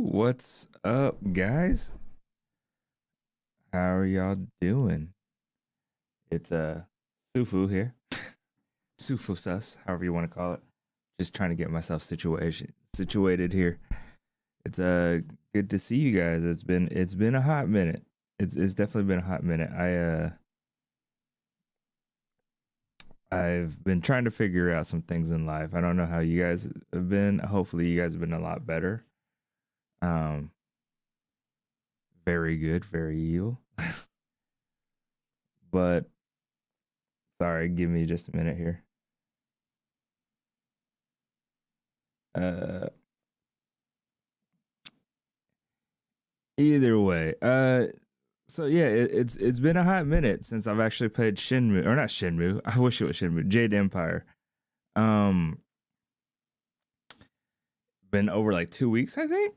What's up, guys? How are y'all doing? It's Sufu here. Sufu sus, however you want to call it. Just trying to get myself situated here. It's good to see you guys. It's been a hot minute. It's definitely been a hot minute. I've been trying to figure out some things in life. I don't know how you guys have been. Hopefully you guys have been a lot better. Um Very good, very evil. But sorry, give me just a minute here. Uh Either way. So yeah, it's been a hot minute since I've actually played Shenmue, or not Shenmue. I wish it was Shenmue. Jade Empire. Um Been over like 2 weeks, I think,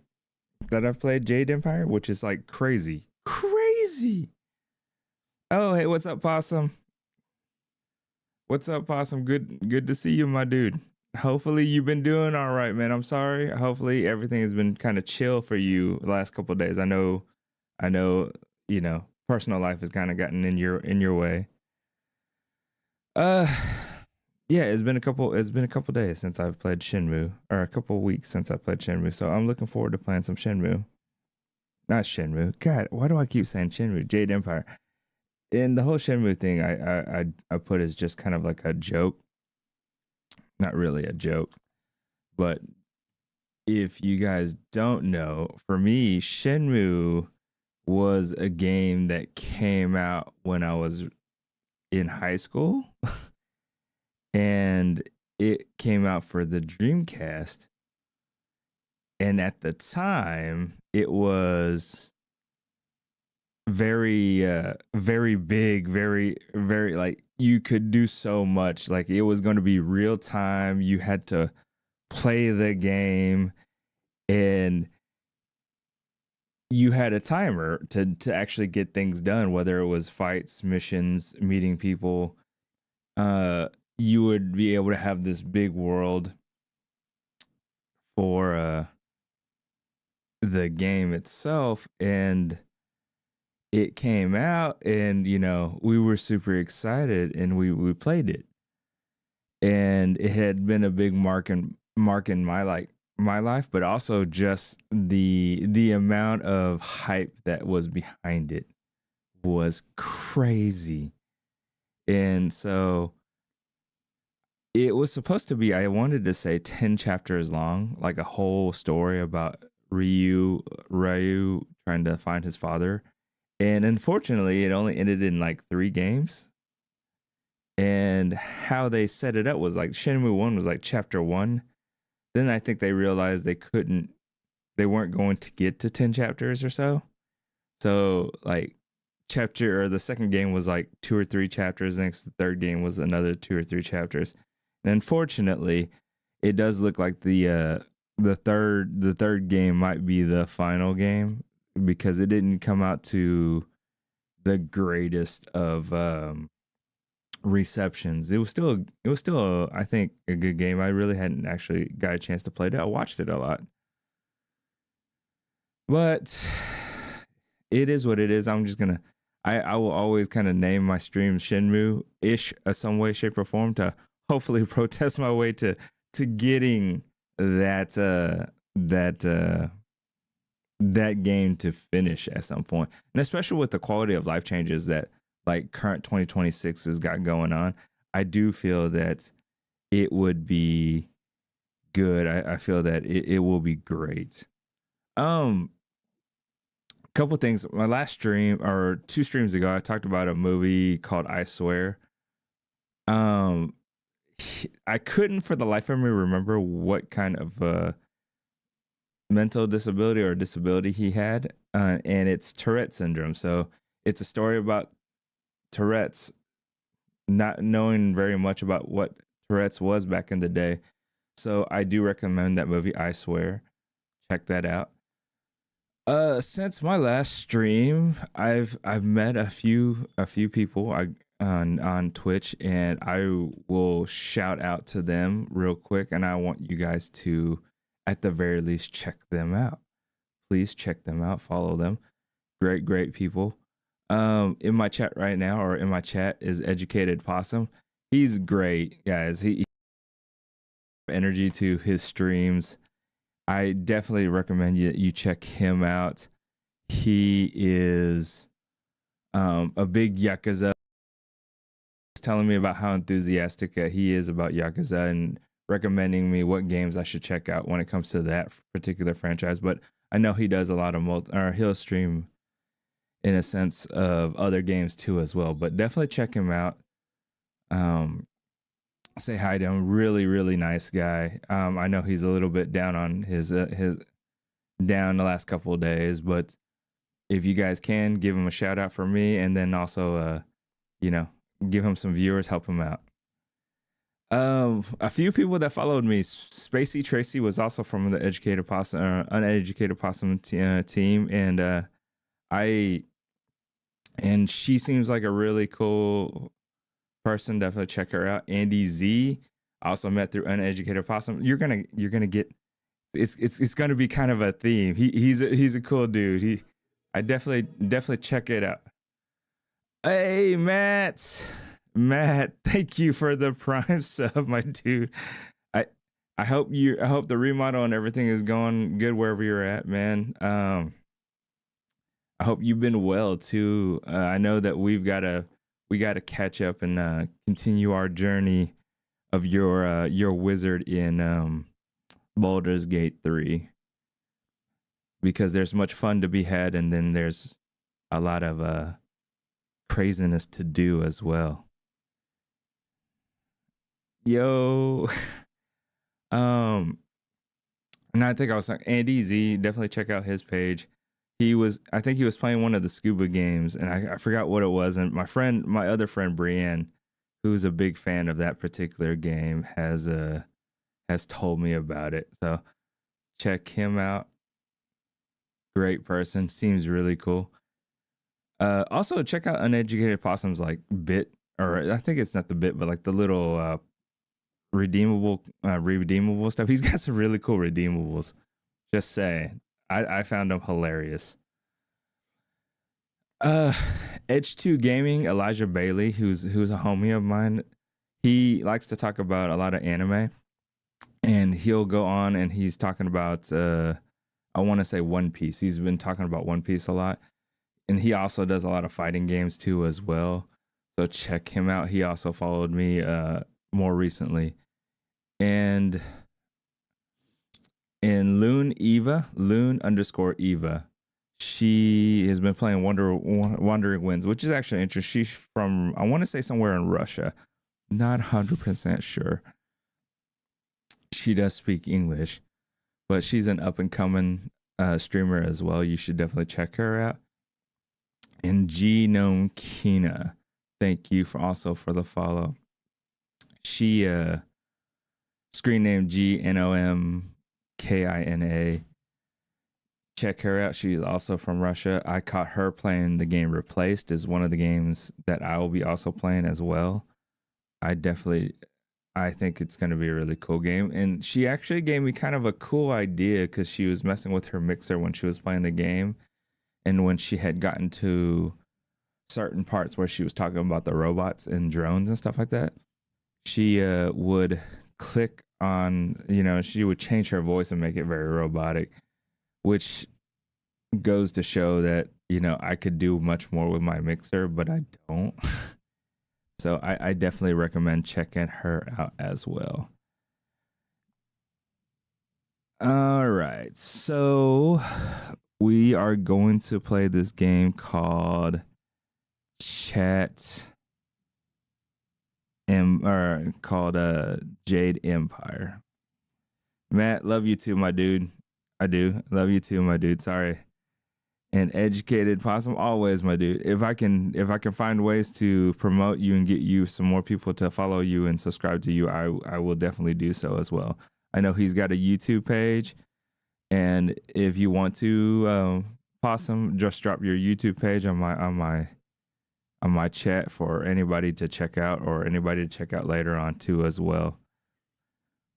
that I've played Jade Empire, which is like crazy. Crazy. Oh, hey, what's up, Possum? What's up, Possum? Good to see you, my dude. Hopefully you've been doing all right, man. I'm sorry. Hopefully everything has been kind of chill for you the last couple of days. I know, personal life has kind of gotten in your way. Uh yeah, it's been a couple days since I've played Shenmue, or a couple weeks since I played Shenmue. So I'm looking forward to playing some Shenmue. Not Shenmue. God, why do I keep saying Shenmue? Jade Empire. And the whole Shenmue thing I put as just kind of like a joke. Not really a joke, but if you guys don't know, for me, Shenmue was a game that came out when I was in high school, and it came out for the Dreamcast. And at the time, it was very big, very, like, you could do so much. Like, it was going to be real time. You had to play the game, and you had a timer to actually get things done, whether it was fights, missions, meeting people. You would be able to have this big world for the game itself, and it came out, and we were super excited, and we played it, and it had been a big mark in my life, but also just the amount of hype that was behind it was crazy. And so it was supposed to be, I wanted to say, 10 chapters long, like a whole story about Ryu trying to find his father. And unfortunately, it only ended in like 3 games. And how they set it up was like Shenmue 1 was like chapter 1. Then I think they realized they weren't going to get to 10 chapters or so. So like the second game was like 2 or 3 chapters. Next, the third game was another 2 or 3 chapters. And unfortunately, it does look like the third game might be the final game, because it didn't come out to the greatest of receptions. It was still I think a good game. I really hadn't actually got a chance to play it. I watched it a lot, but it is what it is. I will always kind of name my streams Shenmue ish, some way, shape, or form, to hopefully protest my way to getting that game to finish at some point. And especially with the quality of life changes that like current 2026 has got going on, I do feel that it would be good. I feel that it will be great. Um, Couple things. My last stream, or 2 streams ago, I talked about a movie called I Swear. Um, I couldn't for the life of me remember what kind of mental disability or disability he had, and it's Tourette syndrome. So it's a story about Tourette's, not knowing very much about what Tourette's was back in the day. So I do recommend that movie, I Swear. Check that out. Since my last stream, I've met a few people on Twitch, and I will shout out to them real quick, and I want you guys to, at the very least, check them out. please check them out, follow them. Great people. In my chat right now, or in my chat, is Educated Possum. He's great, guys. He energy to his streams. I definitely recommend you check him out. He is a big Yakuza. He's telling me about how enthusiastic he is about Yakuza and recommending me what games I should check out when it comes to that particular franchise. But I know he does a lot of he'll stream in a sense of other games too as well. But definitely check him out. Say hi to him. Really nice guy. I know he's a little bit down on his down the last couple of days, but if you guys can, give him a shout out for me, and then also give him some viewers, help him out. A few people that followed me, Spacey Tracy was also from the Educated Possum, Uneducated Possum team, and she seems like a really cool person. Definitely check her out. Andy Z, also met through Uneducated Possum. You're gonna get it's gonna be kind of a theme. He's a cool dude. I definitely check it out. Hey Matt, thank you for the Prime sub, my dude. I hope the remodel and everything is going good wherever you're at, man. I hope you've been well too. I know that we got to catch up and continue our journey of your wizard in Baldur's Gate 3, because there's much fun to be had, and then there's a lot of craziness to do as well. Yo, and I think I was like Andy Z. Definitely check out his page. I think he was playing one of the scuba games, and I forgot what it was. And my other friend Brienne, who's a big fan of that particular game, has told me about it. So check him out. Great person, seems really cool. Also check out Uneducated Possum's like bit, or I think it's not the bit, but like the little redeemable stuff. He's got some really cool redeemables. Just saying. I found him hilarious. Edge 2 Gaming, Elijah Bailey, who's a homie of mine, he likes to talk about a lot of anime, and he'll go on and he's talking about I want to say One Piece. He's been talking about One Piece a lot, and he also does a lot of fighting games too as well. So check him out. He also followed me more recently. And Loon _ Eva, she has been playing Wandering Winds, which is actually interesting. She's from, I want to say, somewhere in Russia. Not 100% sure. She does speak English, but she's an up and coming streamer as well. You should definitely check her out. And Genome Kina, thank you for the follow. She screen name GNOMKINA. Check her out. She's also from Russia. I caught her playing the game Replaced, is one of the games that I will be also playing as well. I think it's going to be a really cool game. And she actually gave me kind of a cool idea, because she was messing with her mixer when she was playing the game. And when she had gotten to certain parts where she was talking about the robots and drones and stuff like that, she would click on, she would change her voice and make it very robotic, which goes to show that, I could do much more with my mixer, but I don't. So I definitely recommend checking her out as well. All right. So we are going to play this game called Jade Empire. Matt, love you too, my dude. I do love you too, my dude. Sorry. And Educated Possum, always, my dude. If I can find ways to promote you and get you some more people to follow you and subscribe to you, I will definitely do so as well. I know he's got a YouTube page, and if you want to, Possum, just drop your YouTube page on my chat for anybody to check out, or anybody to check out later on too as well.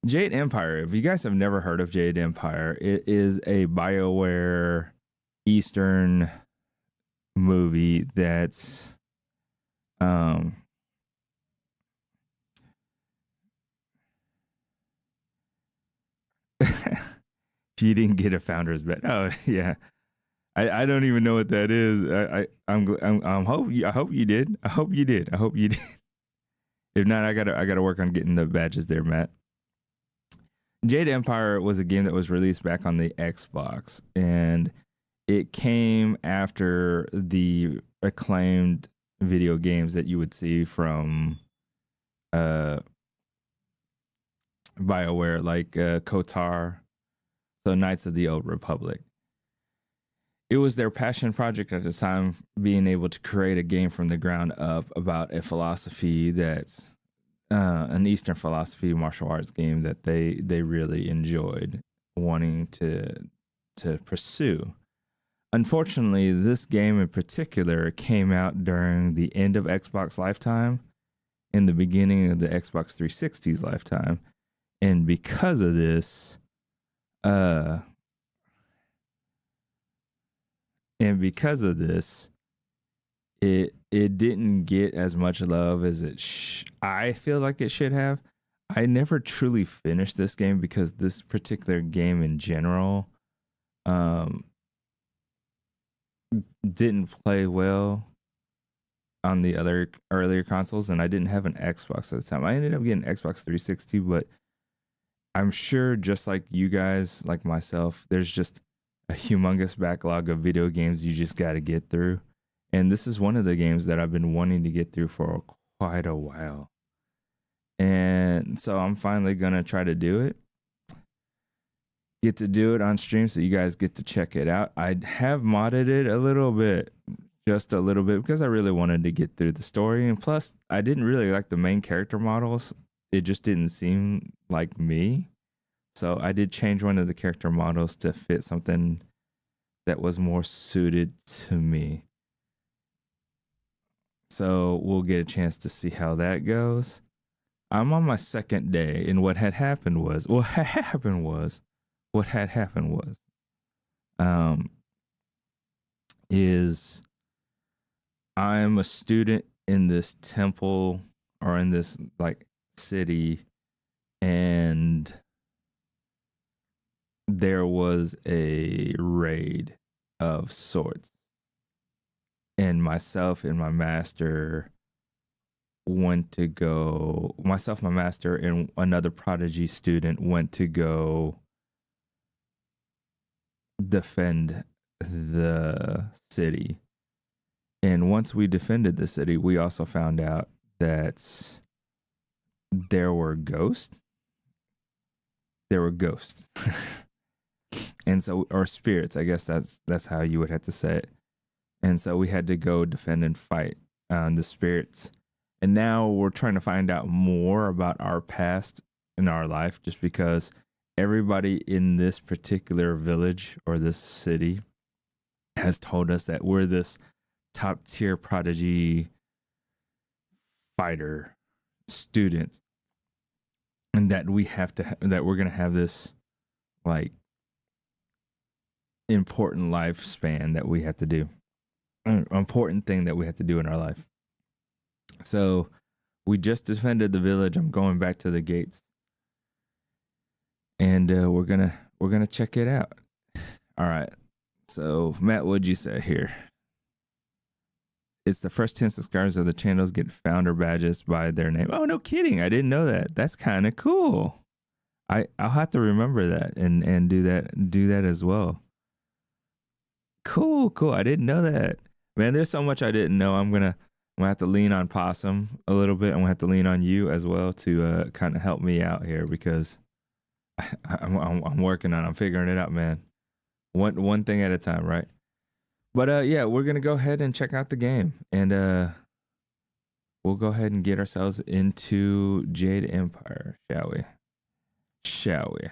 Jade Empire. If you guys have never heard of Jade Empire, it is a BioWare Eastern movie that's um if you didn't get a founder's bet. Oh yeah. I don't even know what that is. I hope you did. I hope you did. I hope you did. If not, I gotta work on getting the badges there, Matt. Jade Empire was a game that was released back on the Xbox, and it came after the acclaimed video games that you would see from uh BioWare, like KOTOR, so Knights of the Old Republic. It was their passion project at the time, being able to create a game from the ground up about a philosophy that's an Eastern philosophy martial arts game that they really enjoyed wanting to pursue. Unfortunately, this game in particular came out during the end of Xbox lifetime and the beginning of the Xbox 360's lifetime, and because of this, uh, and because of this, it didn't get as much love as I feel like it should have. I never truly finished this game because this particular game in general um didn't play well on the other earlier consoles, and I didn't have an Xbox at the time. I ended up getting Xbox 360, but I'm sure just like you guys, like myself, there's just a humongous backlog of video games you just got to get through. And this is one of the games that I've been wanting to get through for quite a while. And so I'm finally going to try to do it. Get to do it on stream so you guys get to check it out. I have modded it a little bit, just a little bit, because I really wanted to get through the story. And plus, I didn't really like the main character models. It just didn't seem like me. So I did change one of the character models to fit something that was more suited to me. So we'll get a chance to see how that goes. I'm on my second day, and what had happened was, um, is I'm a student in this temple or in this like city, and there was a raid of sorts, and myself and my master went to go. Myself, my master, and another prodigy student went to go defend the city. And once we defended the city, we also found out that there were ghosts. There were ghosts. And so, or spirits, I guess that's how you would have to say it. And so we had to go defend and fight the spirits. And now we're trying to find out more about our past in our life, just because everybody in this particular village or this city has told us that we're this top tier prodigy fighter student, and that we have to that we're gonna have this like important lifespan that we have to do, an important thing that we have to do in our life. So we just defended the village. I'm going back to the gates, and we're gonna check it out. All right. So Matt, what'd you say here? It's the first 10 subscribers of the channels get founder badges by their name. Oh, no kidding! I didn't know that. That's kind of cool. I'll have to remember that and do that as well. Cool. I didn't know that. Man, there's so much I didn't know. I'm gonna have to lean on Possum a little bit. I'm gonna have to lean on you as well to kind of help me out here, because I'm working on it. I'm figuring it out, man. One thing at a time, right? But yeah, we're gonna go ahead and check out the game, and we'll go ahead and get ourselves into Jade Empire, shall we? Shall we?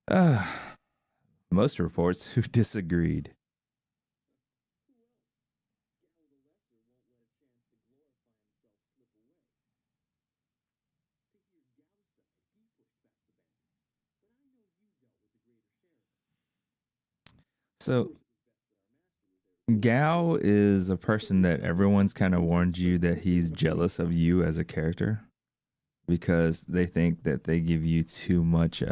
Uh, most reports who disagreed. So Gao is a person that everyone's kind of warned you that he's jealous of you as a character because they think that they give you too much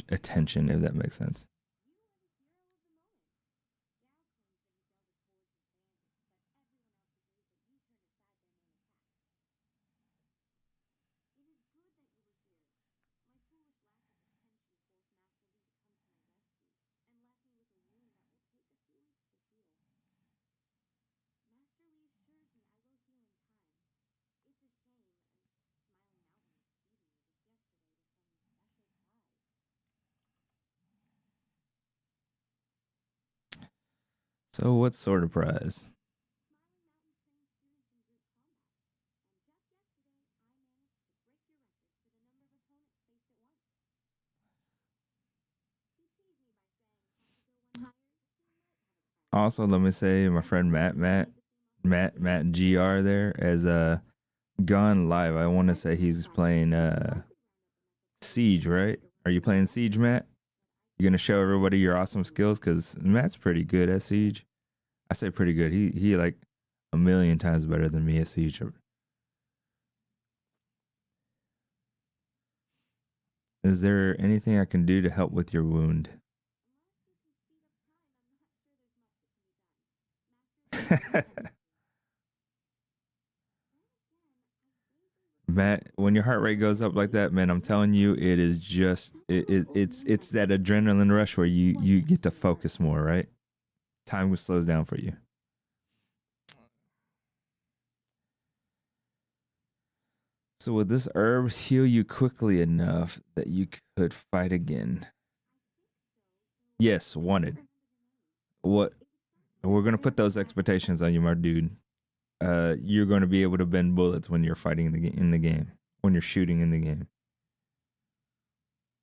attention, if that makes sense. So what sort of prize? Also, let me say my friend Matt GR there as gone live. I want to say he's playing Siege, right? Are you playing Siege, Matt? You gonna show everybody your awesome skills? Cause Matt's pretty good at Siege. I say pretty good. He like a million times better than me at Siege. Is there anything I can do to help with your wound? Matt, when your heart rate goes up like that, man, I'm telling you, it is just it's that adrenaline rush where you get to focus more, right? Time slows down for you. So would this herb heal you quickly enough that you could fight again? Yes, wanted. What we're gonna put those expectations on you, my dude. You're gonna be able to bend bullets when you're fighting in the game, when you're shooting in the game.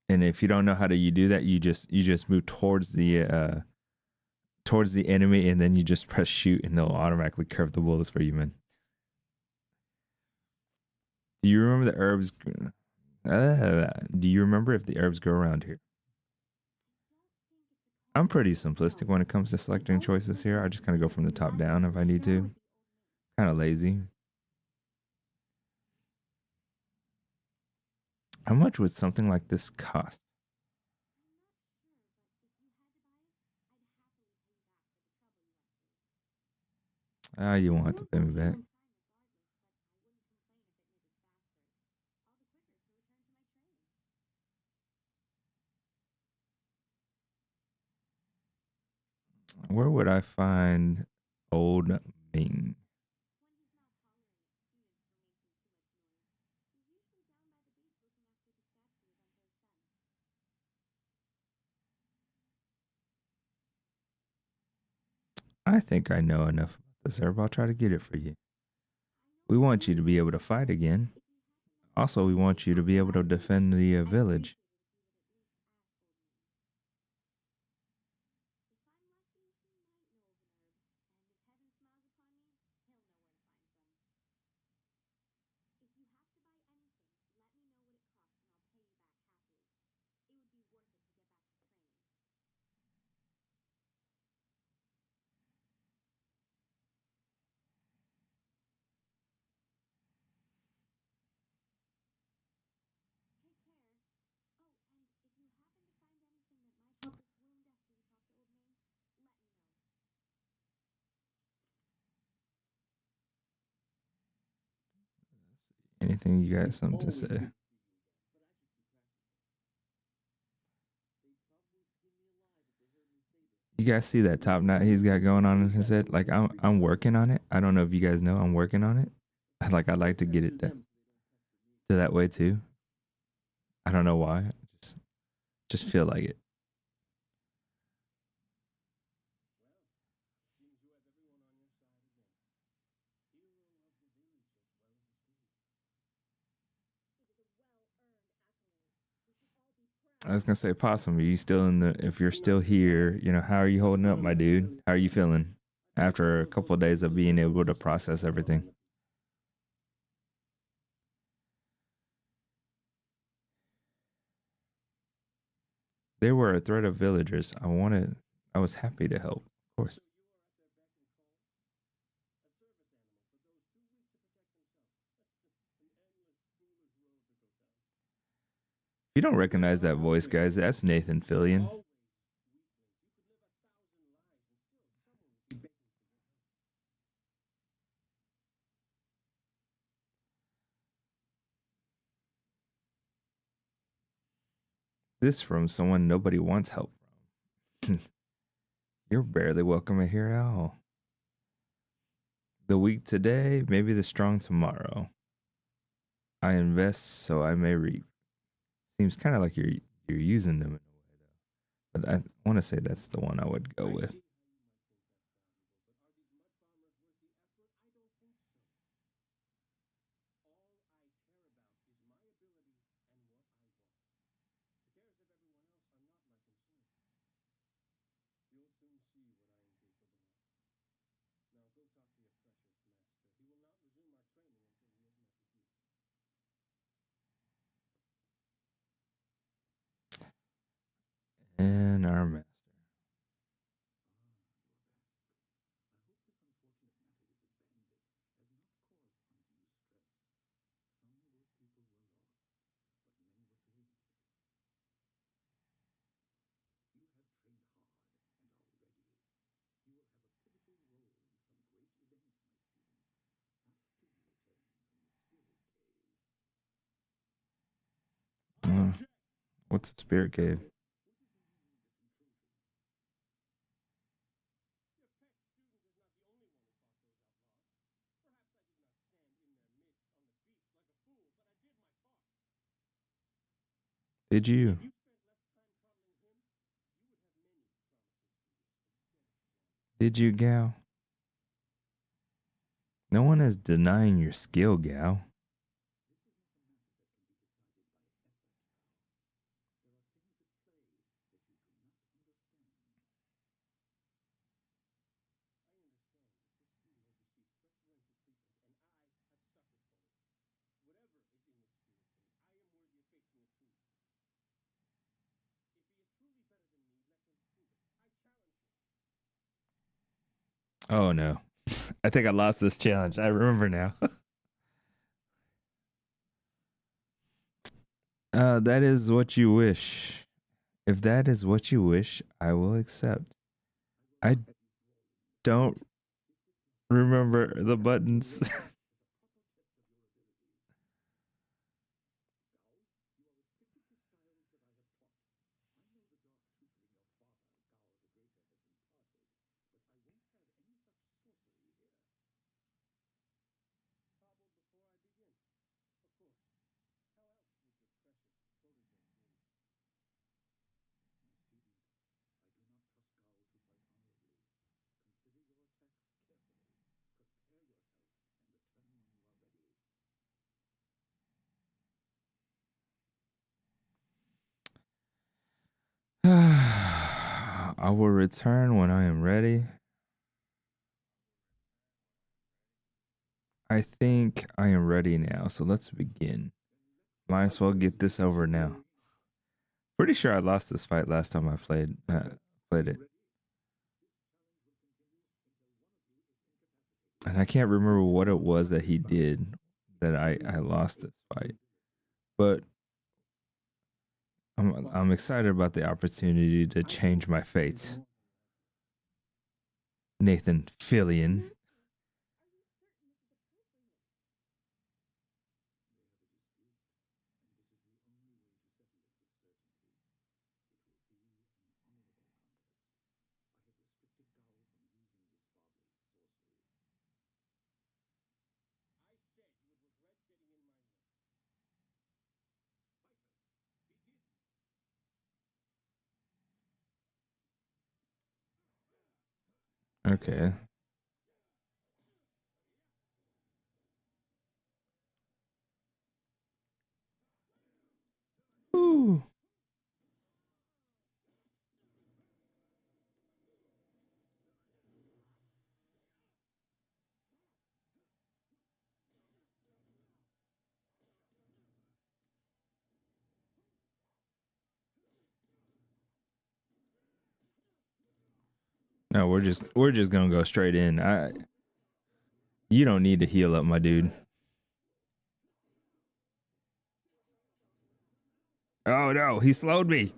And if you don't know how to you do that, you just move towards the enemy, and then you just press shoot, and they'll automatically curve the bullets for you, man. Do you remember the herbs? Do you remember if the herbs grow around here? I'm pretty simplistic when it comes to selecting choices here. I just kind of go from the top down if I need to. Kind of lazy. How much would something like this cost? Ah, you won't have to pay me back. Where would I find old Ming? I think I know enough about this herb. I'll try to get it for you. We want you to be able to fight again. Also, we want you to be able to defend the village. Anything you got something to say? You guys see that top knot he's got going on in his head? Like I'm working on it. I don't know if you guys know I'm working on it. Like I'd like to get it to that way too. I don't know why. Just just feel like it. I was gonna say, Possum, are you still in the? If you're still here, how are you holding up, my dude? How are you feeling after a couple of days of being able to process everything? There were a threat of villagers. I was happy to help, of course. If you don't recognize that voice, guys, that's Nathan Fillion. This from someone nobody wants help from. You're barely welcome here at all. The weak today, maybe the strong tomorrow. I invest so I may reap. Seems kind of like you're using them in a way though. But I want to say that's the one I would go with. And our master. Uh, what's the spirit cave? Did you? Did you, Gal? No one is denying your skill, Gal. Oh no. I think I lost this challenge. I remember now. That is what you wish. If that is what you wish, I will accept. I don't remember the buttons. I will return when I am ready. I think I am ready now, so let's begin. Might as well get this over now. Pretty sure I lost this fight last time I played it, and I can't remember what it was that he did that I lost this fight. But I'm excited about the opportunity to change my fate. Nathan Fillion. Okay. Ooh. No, we're just gonna go straight in. You don't need to heal up, my dude. Oh no, he slowed me.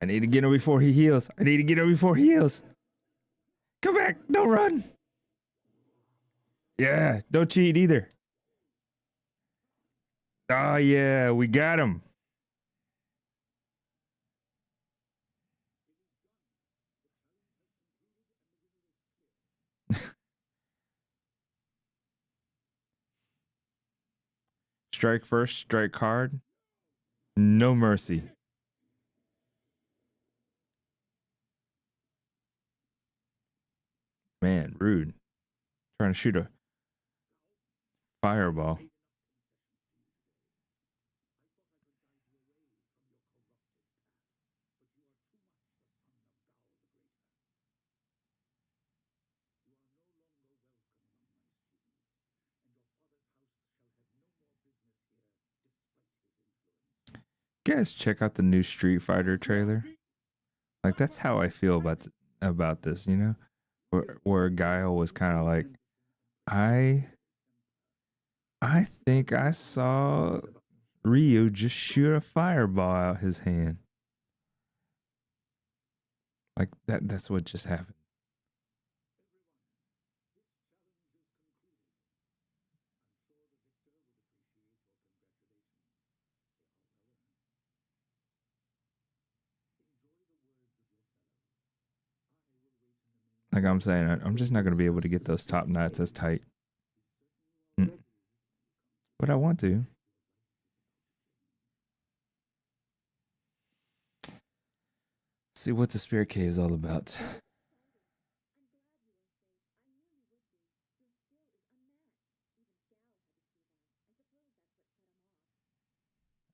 I need to get him before he heals. I need to get him before he heals. Come back. Don't run. Yeah, don't cheat either. Oh yeah, we got him. Strike first, strike hard. No mercy. Man, rude. Trying to shoot a fireball. Guys, check out the new Street Fighter trailer. Like that's how I feel about this, you know? Where Guile was kind of like, I I think I saw Ryu just shoot a fireball out his hand. Like that's what just happened. Like I'm saying, I'm just not going to be able to get those top knots as tight. Mm. But I want to. See what the spirit cave is all about.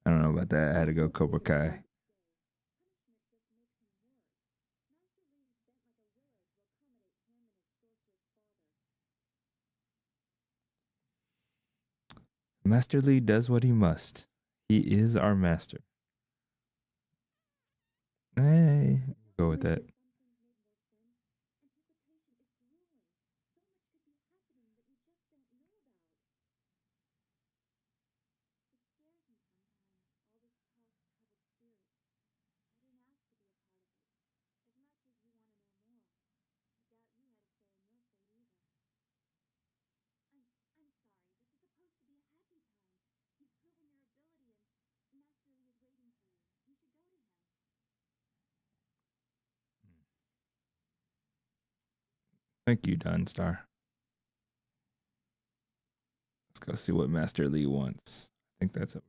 I don't know about that. I had to go Cobra Kai. Master Lee does what he must. He is our master. Hey, go with that. Thank you, Dunstar. Let's go see what Master Lee wants. I think that's over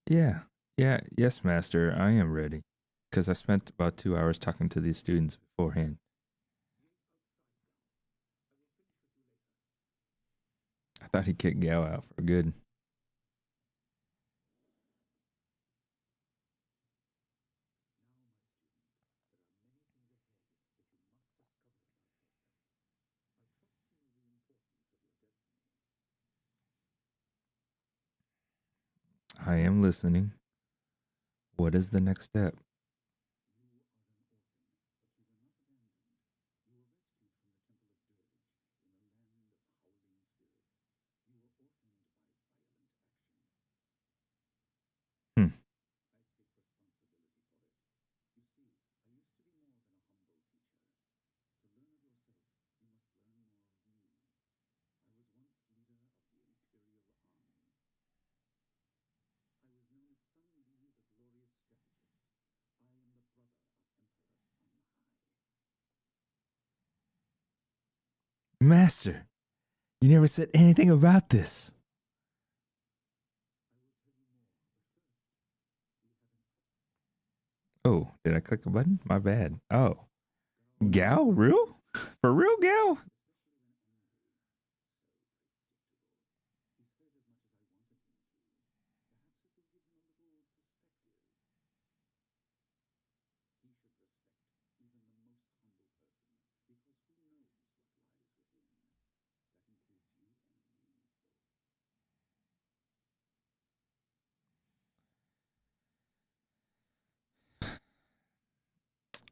here. Yeah. Yeah. Yes, Master. I am ready. Because I spent about 2 hours talking to these students beforehand. I thought he kicked Gao out for good. I am listening. What is the next step? Hmm. Master, you never said anything about this. Oh, did I click a button? My bad. Oh. Gao? Real? For real, Gao?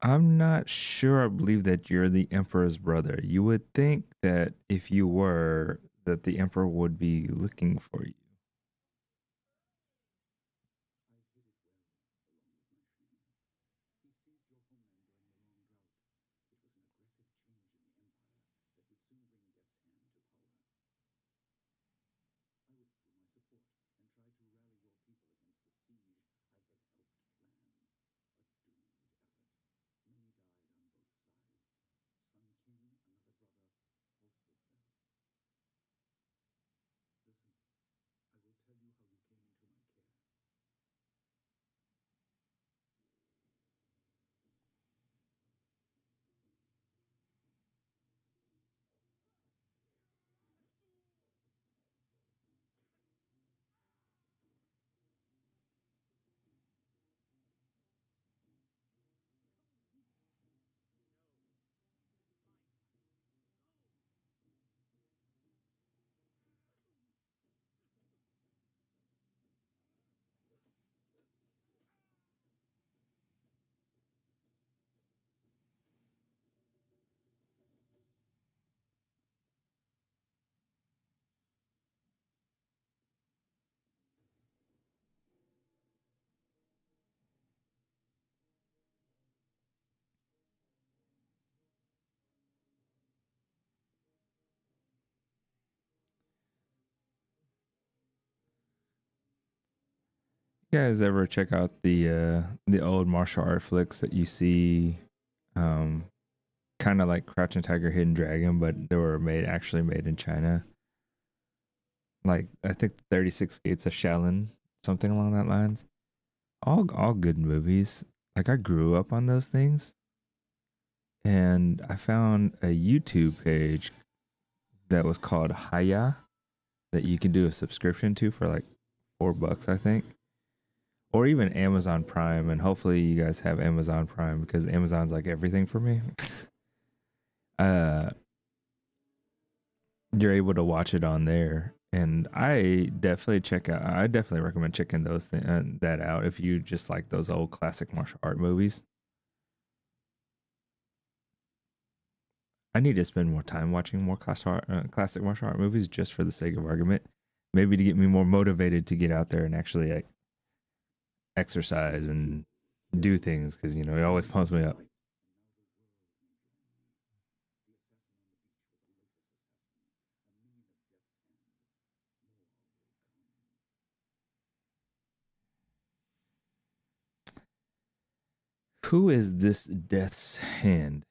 I'm not sure. I believe that you're the emperor's brother. You would think that if you were, that the emperor would be looking for you. You guys ever check out the old martial art flicks that you see, um, kind of like Crouching Tiger, Hidden Dragon, but they were made in China? Like I think 36 Gates of Shaolin, something along that lines. All good movies. Like I grew up on those things, and I found a YouTube page that was called Haya that you can do a subscription to for like $4, I think, or even Amazon Prime. And hopefully, you guys have Amazon Prime because Amazon's like everything for me. uh, you're able to watch it on there, and I definitely check out. I definitely recommend checking that out if you just like those old classic martial art movies. I need to spend more time watching more classic martial art movies just for the sake of argument. Maybe to get me more motivated to get out there and actually like, exercise and do things because it always pumps me up. Who is this Death's Hand?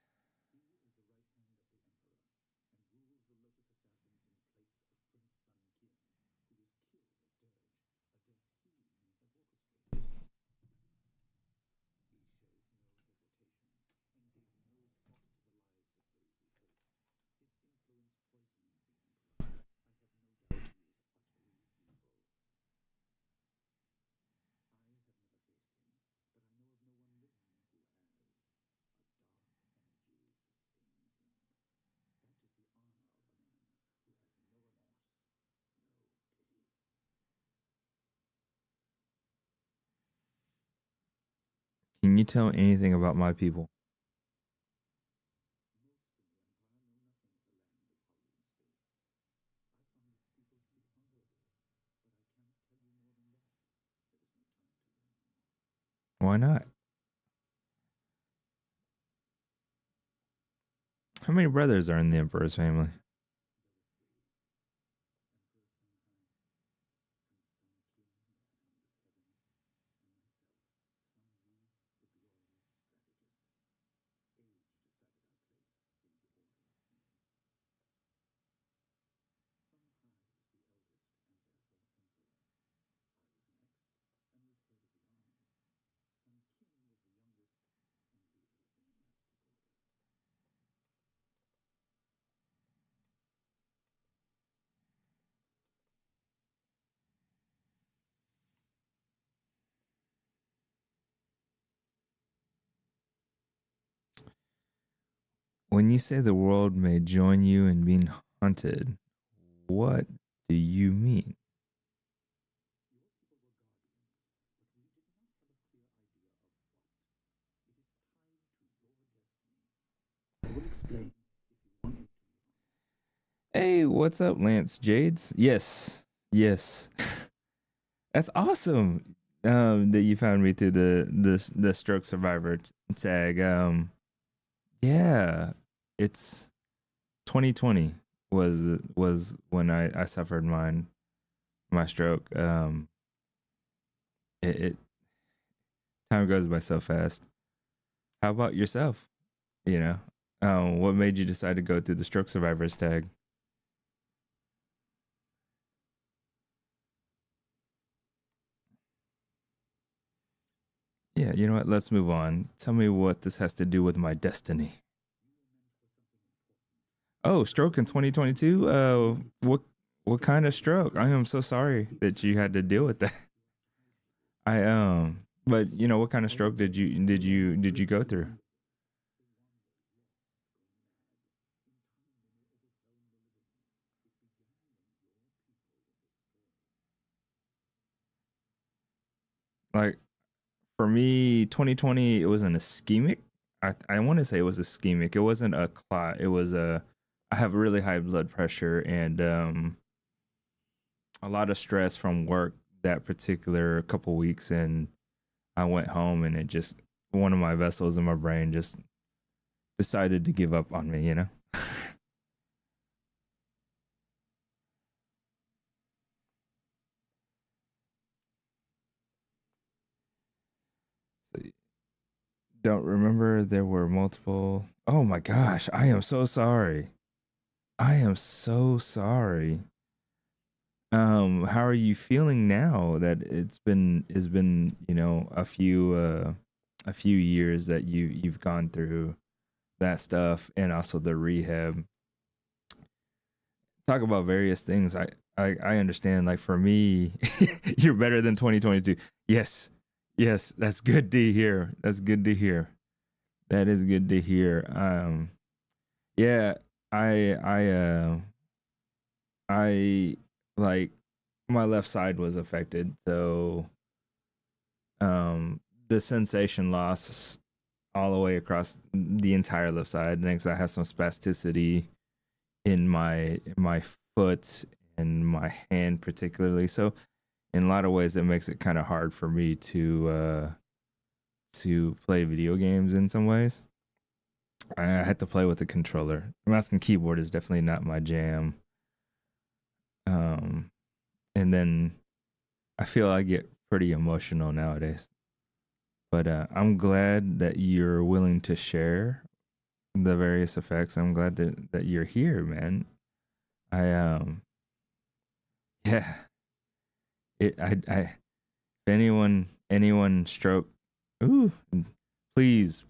Can you tell anything about my people? Why not? How many brothers are in the Emperor's family? When you say the world may join you in being hunted, what do you mean? Hey, what's up, Lance Jades? Yes, yes, that's awesome. That you found me through the stroke survivor tag. Yeah, it's 2020 was when I suffered my stroke. It time goes by so fast. How about yourself? You know, what made you decide to go through the stroke survivors tag? Yeah, you know what? Let's move on. Tell me what this has to do with my destiny. Oh, stroke in 2022. What kind of stroke? I am so sorry that you had to deal with that. But you know, what kind of stroke did you go through? Like for me, 2020, it was an ischemic. I want to say it was ischemic. It wasn't a clot. It was a. I have really high blood pressure and a lot of stress from work that particular couple weeks, and I went home and it just one of my vessels in my brain just decided to give up on me. You know. So don't remember there were multiple. Oh my gosh, I am so sorry. I am so sorry. How are you feeling now that it's been a few years that you've gone through that stuff and also the rehab. Talk about various things. I understand. Like for me, you're better than 2022. Yes, yes, that's good to hear. That's good to hear. That is good to hear. Yeah, I I uh I like my left side was affected, so um the sensation loss all the way across the entire left side. Next, I have some spasticity in my foot and my hand particularly. So in a lot of ways, it makes it kind of hard for me to play video games in some ways. I had to play with the controller. Mouse and keyboard is definitely not my jam. Um, and then I feel I get pretty emotional nowadays. But I'm glad that you're willing to share the various effects. I'm glad that you're here, man. I yeah. If anyone stroke, ooh, please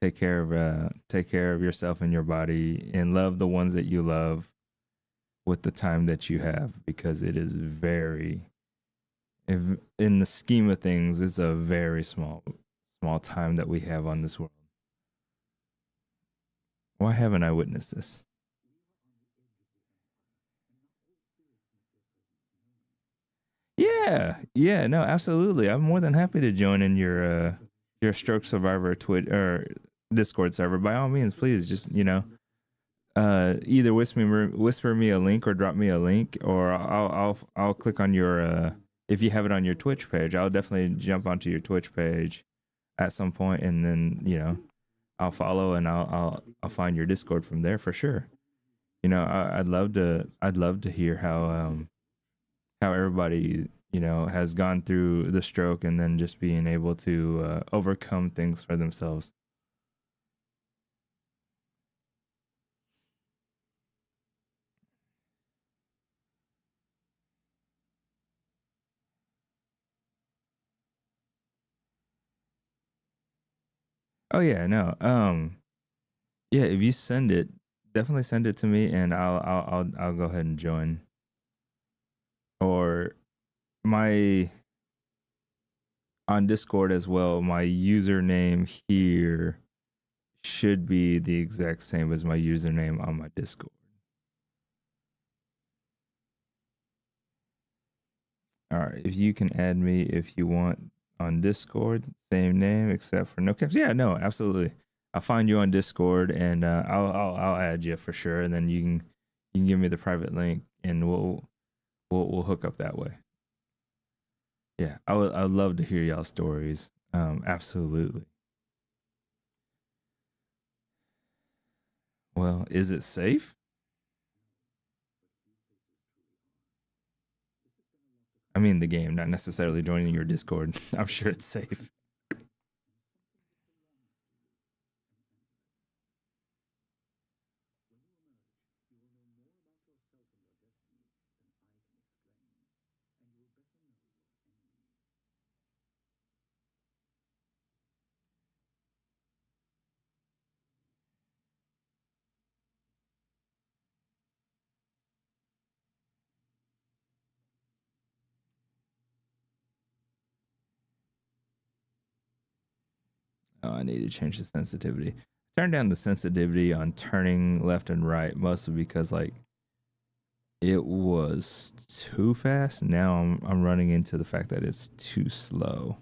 take care of yourself and your body and love the ones that you love with the time that you have because it is very if, in the scheme of things it's a very small time that we have on this world. Why haven't I witnessed this? Yeah, yeah, no, absolutely. I'm more than happy to join in your stroke survivor twitch or discord server. By all means, please just either whisper me a link or drop me a link, or I'll click on your if you have it on your Twitch page, I'll definitely jump onto your Twitch page at some point, and then I'll follow and I'll find your Discord from there for sure. I'd love to hear how everybody has gone through the stroke and then just being able to overcome things for themselves. Oh yeah, no. Yeah, if you send it, definitely send it to me, and I'll go ahead and join. Or my on Discord as well. My username here should be the exact same as my username on my Discord. All right, if you can add me if you want on Discord, same name except for no caps. Yeah, no, absolutely. I'll find you on Discord, and I'll add you for sure, and then you can give me the private link, and we'll hook up that way. Yeah, I'd love to hear y'all stories. Absolutely. Well, is it safe? I mean, the game, not necessarily joining your Discord. I'm sure it's safe. Oh, I need to change the sensitivity. Turn down the sensitivity on turning left and right, mostly because like it was too fast. Now I'm running into the fact that it's too slow.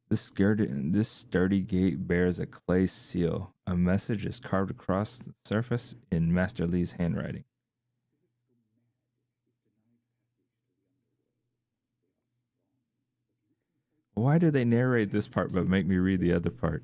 This sturdy gate bears a clay seal. A message is carved across the surface in Master Lee's handwriting. Why do they narrate this part but make me read the other part?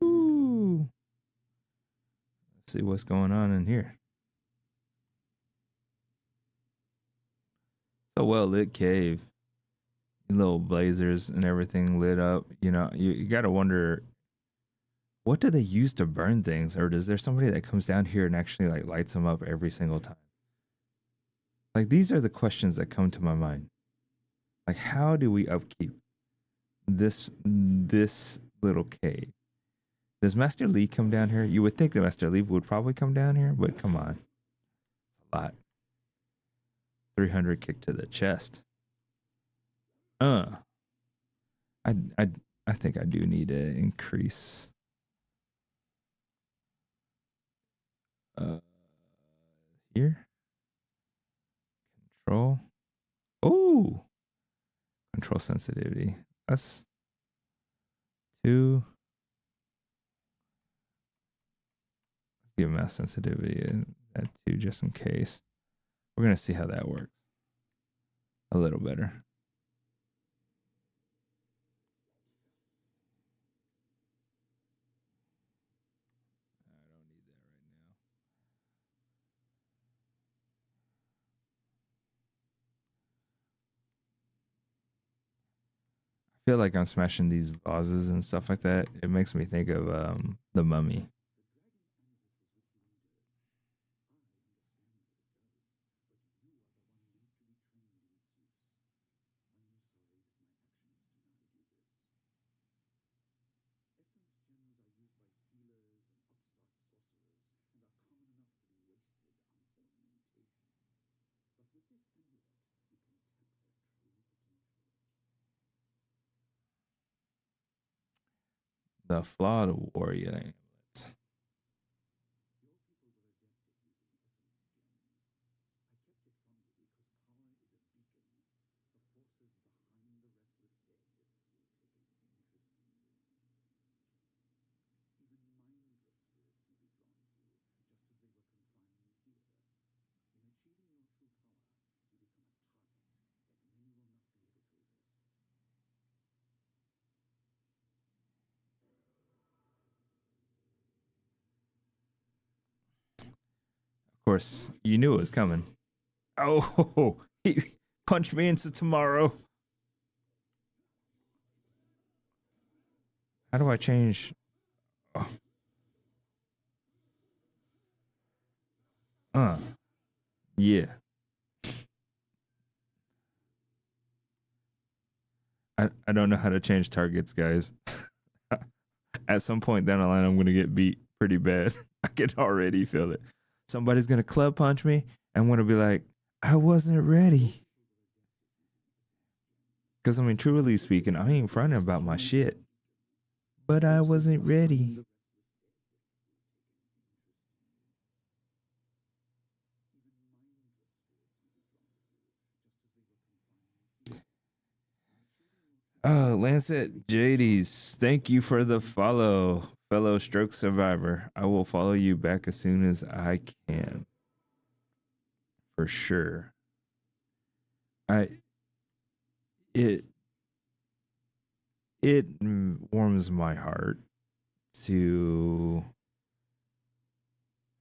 Ooh. Let's see what's going on in here. It's a well lit cave. Little blazers and everything lit up. You know, you got to wonder, what do they use to burn things, or is there somebody that comes down here and actually like lights them up every single time? Like, these are the questions that come to my mind. Like, how do we upkeep this little cave? Does Master Lee come down here? You would think that Master Lee would probably come down here, but come on, it's a lot. 300 kick to the chest. Uh, I I I think I do need to increase. Uh, here, control. Oh, control sensitivity. That's two. Let's give mass sensitivity at two just in case. We're gonna see how that works. A little better. I don't need that right now. I feel like I'm smashing these vases and stuff like that. It makes me think of the Mummy. The flawed warrior. Of course, you knew it was coming. Oh, he punched me into tomorrow. How do I change? Oh, uh, yeah. I don't know how to change targets, guys. At some point down the line, I'm gonna get beat pretty bad. I can already feel it. Somebody's gonna club punch me. I'm gonna be like, I wasn't ready. Because I mean, truly speaking, I ain't fronting about my shit, but I wasn't ready. Lancet JD's, thank you for the follow, fellow stroke survivor. I will follow you back as soon as I can, for sure. I it it warms my heart to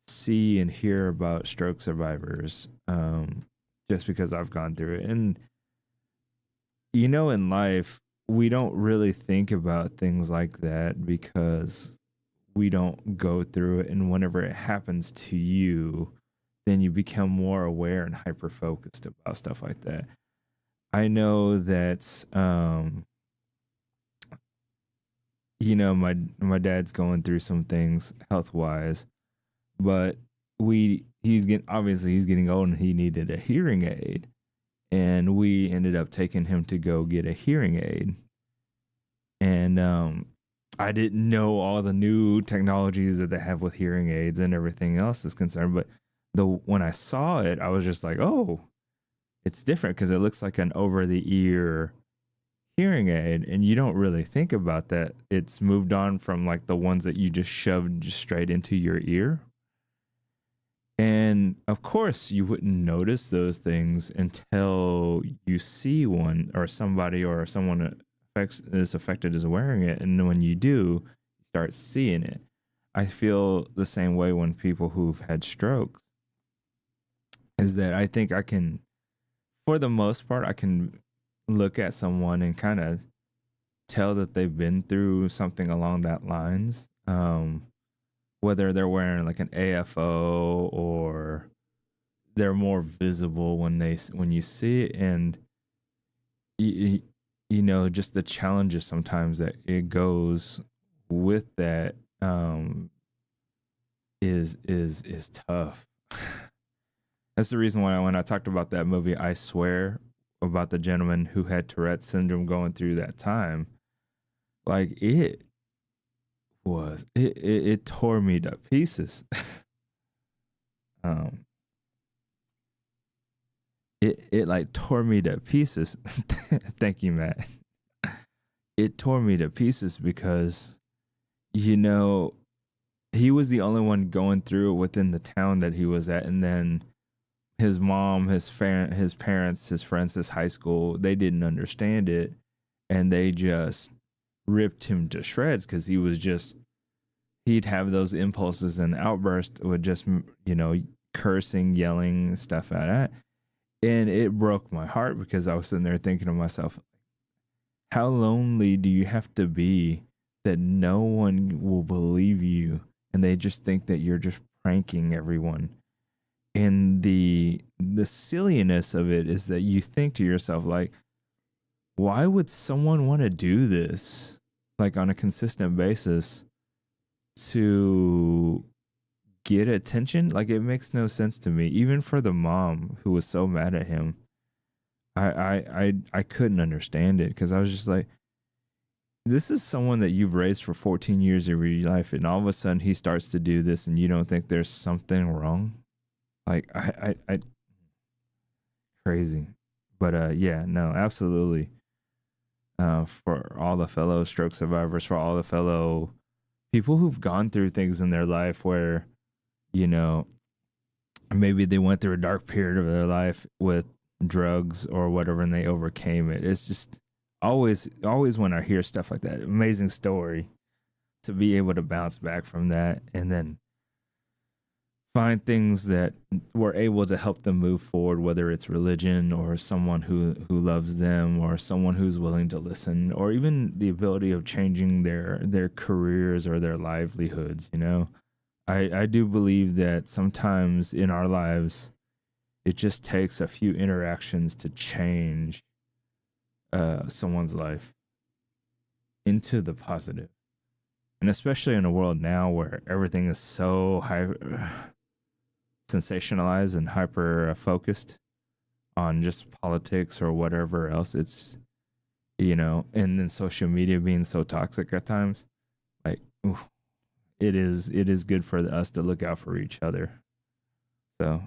see and hear about stroke survivors, just because I've gone through it. And in life, we don't really think about things like that because we don't go through it. And whenever it happens to you, then you become more aware and hyper focused about stuff like that. I know that my dad's going through some things health wise, but he's getting old and he needed a hearing aid, and we ended up taking him to go get a hearing aid. And I didn't know all the new technologies that they have with hearing aids and everything else is concerned, but when I saw it, I was just like, oh, it's different because it looks like an over the ear hearing aid, and you don't really think about that. It's moved on from like the ones that you just shoved straight into your ear. And of course, you wouldn't notice those things until you see one or somebody or someone is affected is wearing it. And when you do, you start seeing it. I feel the same way when people who've had strokes, is that I think I can, for the most part, I can look at someone and kind of tell that they've been through something along that lines. Whether they're wearing like an AFO or they're more visible when you see it, and just the challenges sometimes that it goes with that, is tough. That's the reason why when I talked about that movie, I Swear, about the gentleman who had Tourette's syndrome going through that time, like it tore me to pieces. um it like tore me to pieces. Thank you, Matt. It tore me to pieces because he was the only one going through it within the town that he was at, and then his mom, his parents, his friends, his high school, they didn't understand it, and they just ripped him to shreds because he'd have those impulses and outbursts with just cursing, yelling stuff at it. And it broke my heart because I was sitting there thinking to myself, how lonely do you have to be that no one will believe you and they just think that you're just pranking everyone? And the silliness of it is that you think to yourself, like, why would someone want to do this like on a consistent basis to get attention? Like, it makes no sense to me. Even for the mom who was so mad at him, I couldn't understand it because I was just like, this is someone that you've raised for 14 years of your life, and all of a sudden he starts to do this, and you don't think there's something wrong? Like, I crazy. But yeah, no, absolutely. For all the fellow stroke survivors, for all the fellow people who've gone through things in their life where, maybe they went through a dark period of their life with drugs or whatever, and they overcame it. It's just always when I hear stuff like that, amazing story to be able to bounce back from that. And then find things that were able to help them move forward, whether it's religion or someone who loves them or someone who's willing to listen, or even the ability of changing their careers or their livelihoods. I do believe that sometimes in our lives it just takes a few interactions to change someone's life into the positive. And especially in a world now where everything is so high sensationalized and hyper focused on just politics or whatever else. It's, and then social media being so toxic at times. Like, oof, it is good for us to look out for each other. So,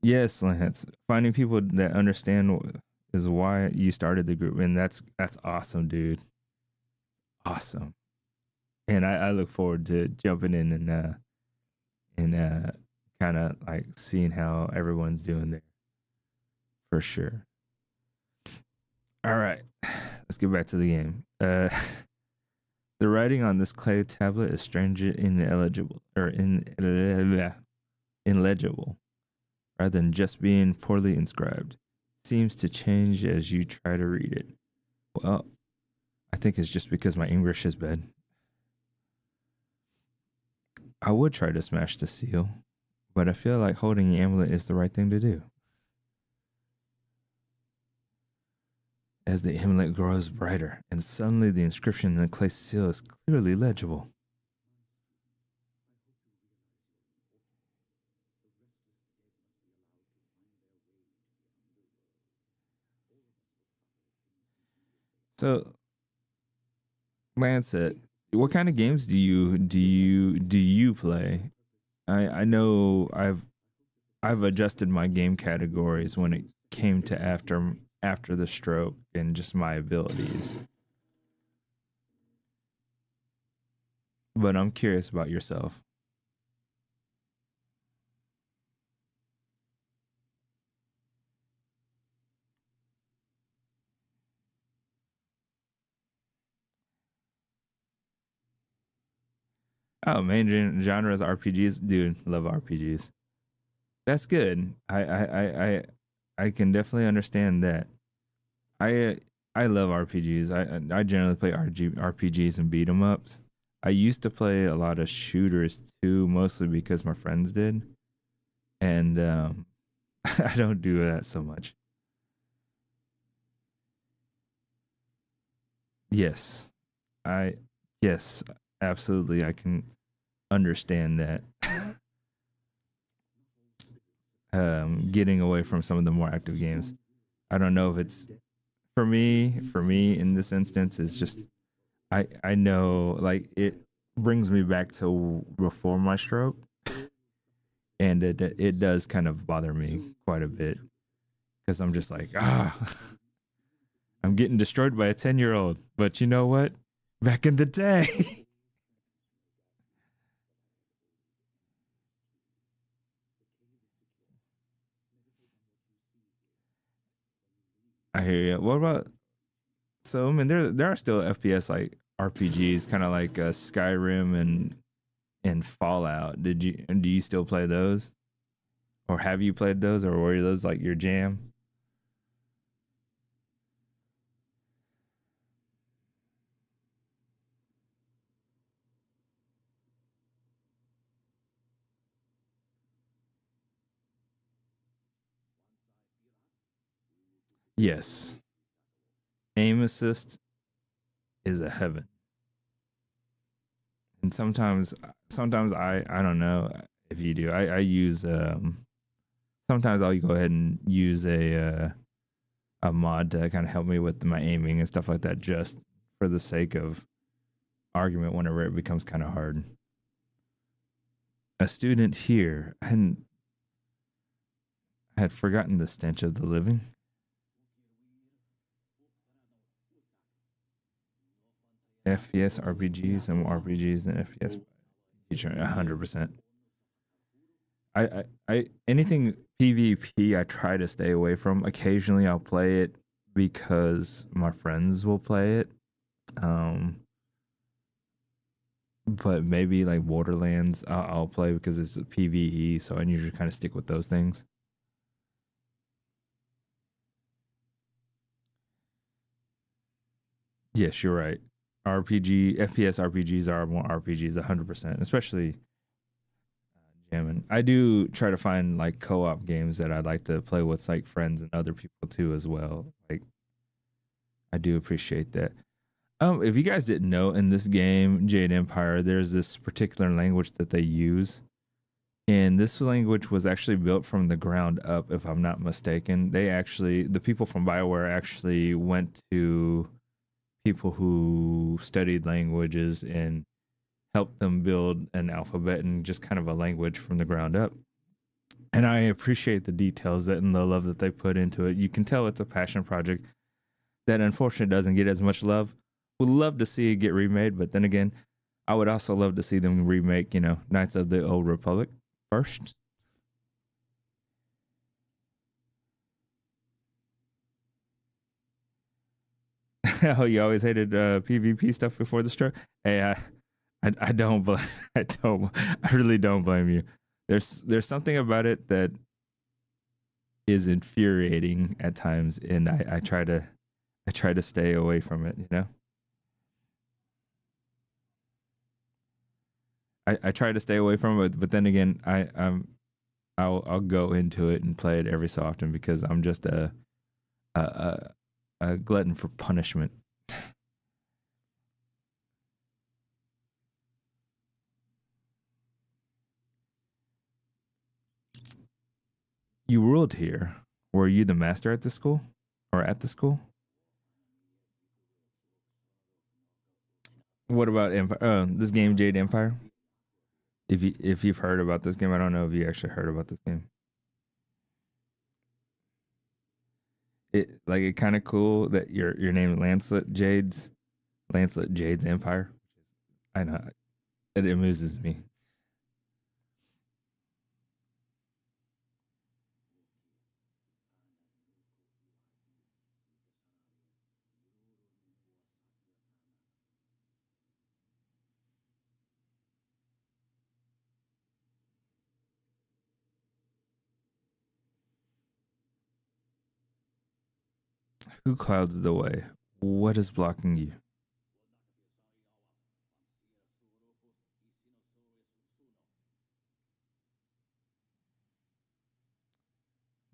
yes, Lance, finding people that understand is why you started the group, and that's awesome, dude. Awesome. And I look forward to jumping in and kind of like seeing how everyone's doing there for sure. All right, let's get back to the game. The writing on this clay tablet is strange and ineligible or illegible, rather than just being poorly inscribed. Seems to change as you try to read it. Well, I think it's just because my English is bad. I would try to smash the seal, but I feel like holding the amulet is the right thing to do. As the amulet grows brighter, and suddenly the inscription in the clay seal is clearly legible. So, Lancet, what kind of games do you play? I know I've adjusted my game categories when it came to after the stroke and just my abilities. But I'm curious about yourself. Oh, main genres RPGs, dude. Love RPGs. That's good. I can definitely understand that. I I love RPGs. I generally play RPGs and beat 'em ups. I used to play a lot of shooters too, mostly because my friends did, and I don't do that so much. Yes, I yes, absolutely. I can understand that. Getting away from some of the more active games. I don't know if it's for me in this instance it's just I know like it brings me back to before my stroke, and it does kind of bother me quite a bit because I'm just like, I'm getting destroyed by a 10-year-old. But you know what? Back in the day. I hear you. What about, so I mean there are still FPS like RPGs kind of like Skyrim and Fallout. Do you still play those? Or have you played those, or were those like your jam? Yes. Aim assist is a heaven. And sometimes I don't know if you do. I use sometimes I'll go ahead and use a mod to kind of help me with my aiming and stuff like that, just for the sake of argument whenever it becomes kind of hard. A student here and had forgotten the stench of the living. FPS RPGs and more RPGs than FPS. 100%. I anything PvP I try to stay away from. Occasionally I'll play it because my friends will play it. Um, but maybe like Borderlands I'll play because it's a PVE, so I usually kind of stick with those things. Yes, you're right. RPG FPS RPGs are more RPGs 100%, especially jamming. I do try to find like co-op games that I'd like to play with like friends and other people too as well. Like I do appreciate that. If you guys didn't know, in this game, Jade Empire, there's this particular language that they use. And this language was actually built from the ground up, if I'm not mistaken. The people from BioWare actually went to people who studied languages and helped them build an alphabet and just kind of a language from the ground up. And I appreciate the details that and the love that they put into it. You can tell it's a passion project that unfortunately doesn't get as much love. Would love to see it get remade, but then again, I would also love to see them remake, Knights of the Old Republic first. Oh, you always hated PvP stuff before the stroke. Hey, I don't, I don't, I really don't blame you. There's something about it that is infuriating at times, and I try to stay away from it. I try to stay away from it, but then again, I'll go into it and play it every so often because I'm just a a glutton for punishment. You ruled here. Were you the master at the school, or at the school? What about Empire? This game, Jade Empire. If you've heard about this game, I don't know if you actually heard about this game. It kind of cool that your name Lancelet Jade's Empire. I know it amuses me. Who clouds the way? What is blocking you?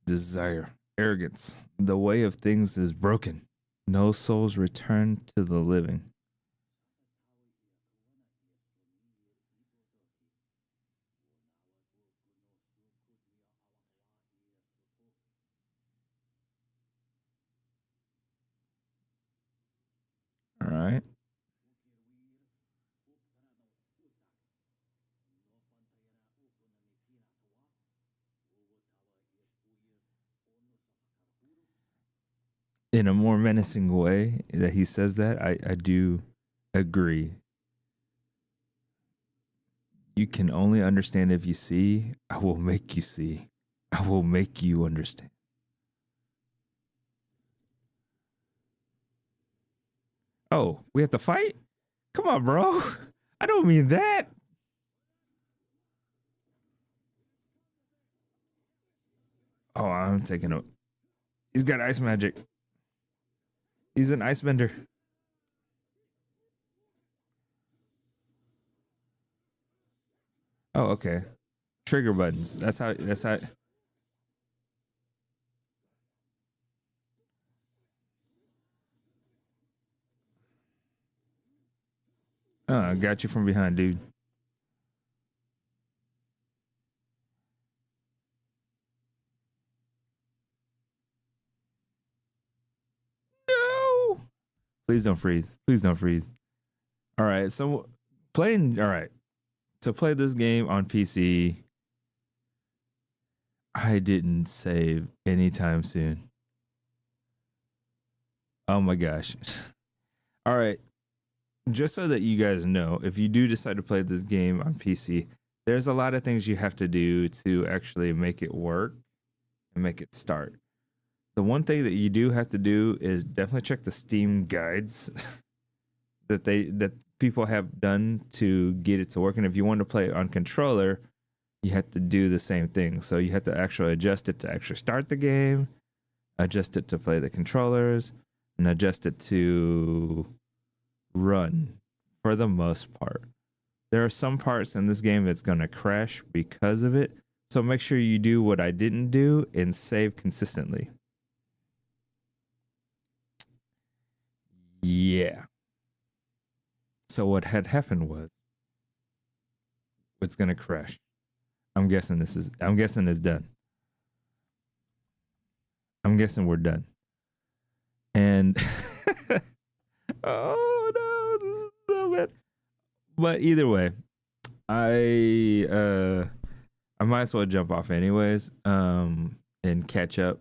Desire, arrogance. The way of things is broken. No souls return to the living. All right. In a more menacing way that he says that, I do agree. You can only understand if you see. I will make you see. I will make you understand. Oh, we have to fight? Come on, bro. I don't mean that. Oh, I'm taking a. He's got ice magic. He's an ice bender. Oh, okay. Trigger buttons. That's how. That's how. I got you from behind, dude. No. Please don't freeze. Please don't freeze. All right. So playing. All right. To play this game on PC, I didn't save anytime soon. Oh my gosh. All right. Just so that you guys know, if you do decide to play this game on PC, there's a lot of things you have to do to actually make it work and make it start. The one thing that you do have to do is definitely check the Steam guides that people have done to get it to work. And if you want to play it on controller, you have to do the same thing. So you have to actually adjust it to actually start the game, adjust it to play the controllers, and adjust it to run for the most part. There are some parts in this game that's going to crash because of it. So make sure you do what I didn't do and save consistently. Yeah. So what had happened was it's going to crash. I'm guessing it's done. I'm guessing we're done. And oh no, this is so bad. But either way, I might as well jump off anyways, and catch up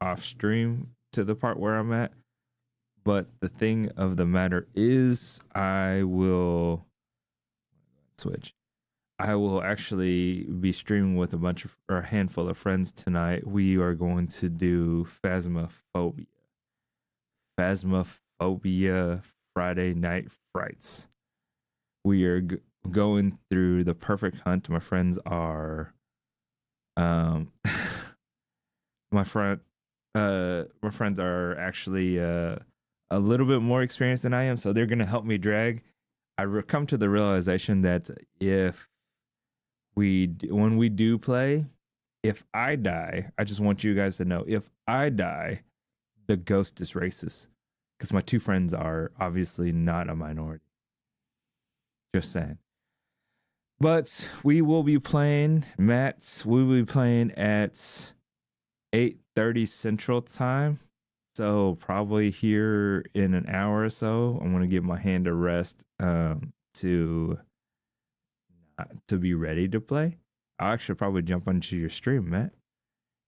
off stream to the part where I'm at. But the thing of the matter is, I will switch. I will actually be streaming with a handful of friends tonight. We are going to do Phasmophobia. Phasmophobia Friday Night Frights. We are going through the perfect hunt. My friends are, my friends are actually a little bit more experienced than I am, so they're gonna help me drag. Come to the realization that when we do play, if I die, I just want you guys to know, if I die, the ghost is racist, because my two friends are obviously not a minority. Just saying. But we will be playing, Matt. We will be playing at 8:30 Central Time. So probably here in an hour or so, I'm gonna give my hand a rest to be ready to play. I'll actually probably jump onto your stream, Matt,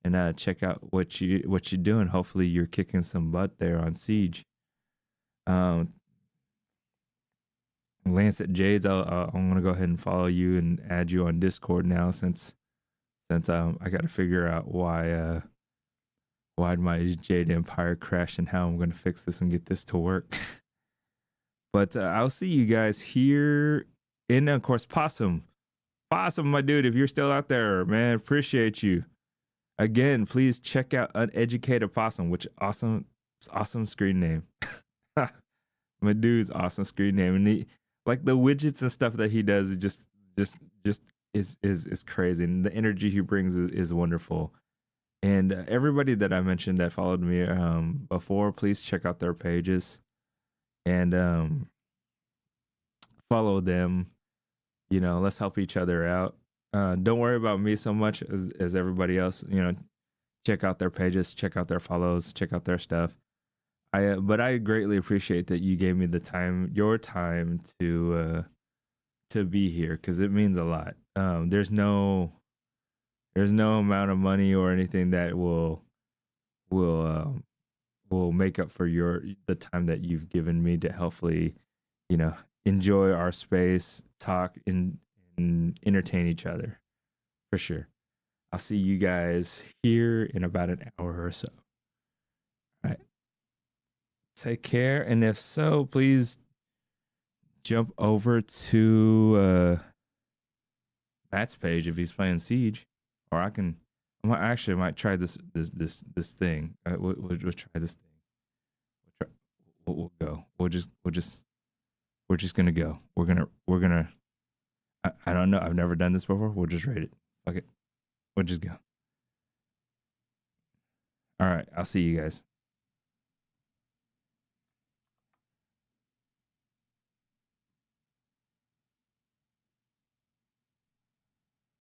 and check out what you're doing. Hopefully you're kicking some butt there on Siege. Lance at Jades, I'm gonna go ahead and follow you and add you on Discord now, since I got to figure out why my Jade Empire crashed and how I'm gonna fix this and get this to work. But I'll see you guys here. And of course, Possum, my dude, if you're still out there, man, appreciate you. Again, please check out Uneducated Possum, which awesome screen name. My dude's awesome screen name, and he, like, the widgets and stuff that he does is just is crazy, and the energy he brings is wonderful. And everybody that I mentioned that followed me before, please check out their pages and follow them. You know, let's help each other out. Don't worry about me so much as everybody else. You know, check out their pages, check out their follows, check out their stuff. But I greatly appreciate that you gave me your time to be here, because it means a lot. There's no amount of money or anything that will make up for the time that you've given me to hopefully, you know, enjoy our space, talk, and entertain each other. For sure. I'll see you guys here in about an hour or so. All right. Take care, and if so, please jump over to Matt's page if he's playing Siege, or I might try this thing. We'll try this thing. We'll go. We're just gonna go. We're gonna. I don't know. I've never done this before. We'll just rate it. Fuck it. We'll just go. All right. I'll see you guys.